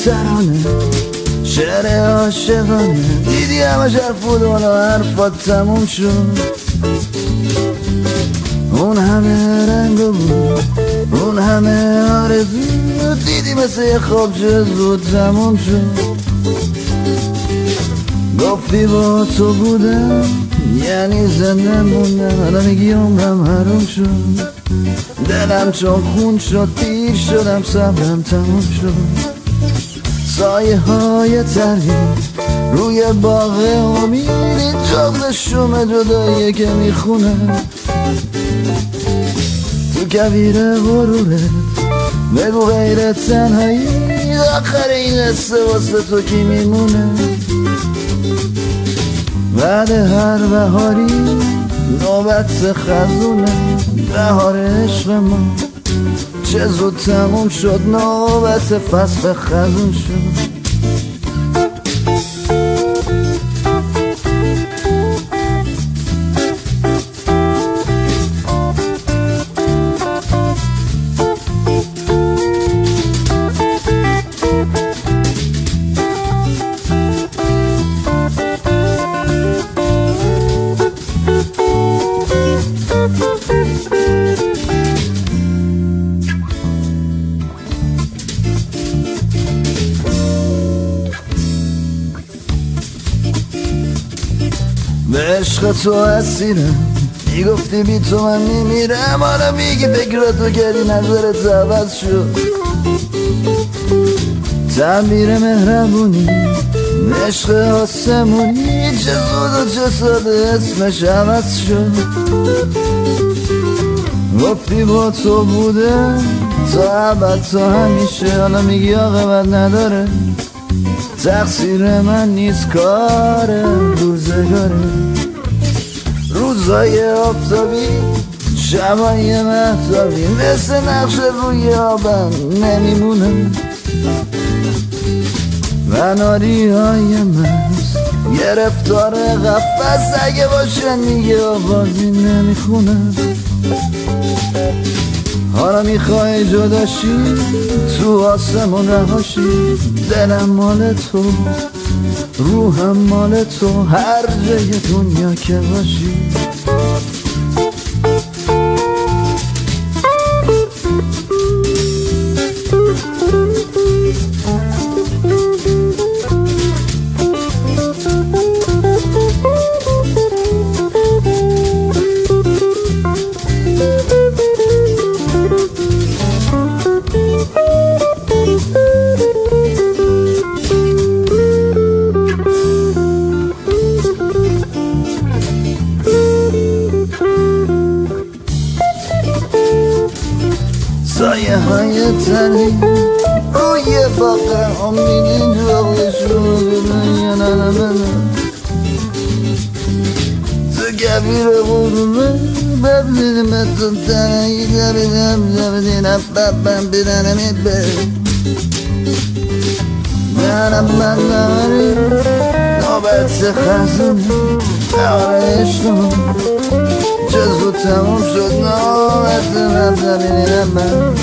ترانه شعر عاشقانه دیدی همش حرف بود و حرفات تموم شد. اون همه رنگ بود اون همه آرزو دیدی مثل یه خواب چه زود تموم شد. گفتی با تو بودم یعنی زنده موندم، حالا میگی عمرم حروم شد. دلم چون خون شد پیر شدم صبرم تموم شد. سایه های تری روی باغ امیدی جغد شوم جداییه که میخونه. تو کویر غرورت بگو غیر تنهایی آخر این قصه واسه تو کی میمونه. بعد هر بهاری نوبت خزونه، بهار عشق ما چه زود تموم شد، نوبت فصل خزون شد. به عشق تو اسیرم میگفتی بی تو من میمیرم، حالا میگی فکراتو کردی نظرت عوض شد. تعبیر مهربونی عشق آسمونی چه زود و چه ساده اسمش عوض شد. گفتی با تو بوده تا ابد تا همیشه، حالا میگی عاقبت نداره، تقصیر من نیست کار روزگاره. روزای آفتابی شبای مهتابی مثل نقش روی آبم نمیمونه. مناری های مست گرفتار قفس اگه باشه میگه آوازی نمیخونه. حالا میخوای جداشی تو آسمون رهاشی، دلم مال تو روحم مال تو هر جای دنیا که باشی. سایه های تنی روی باغ امیدی جغدشون بدن ننمنه. تو کویر غروبه ببلیدمتون تنهی دبیدم ببم بیرنمی به منم من داری نوبت خزونه. بهار عشق چه زود تموم شد، نوبت من زمینی من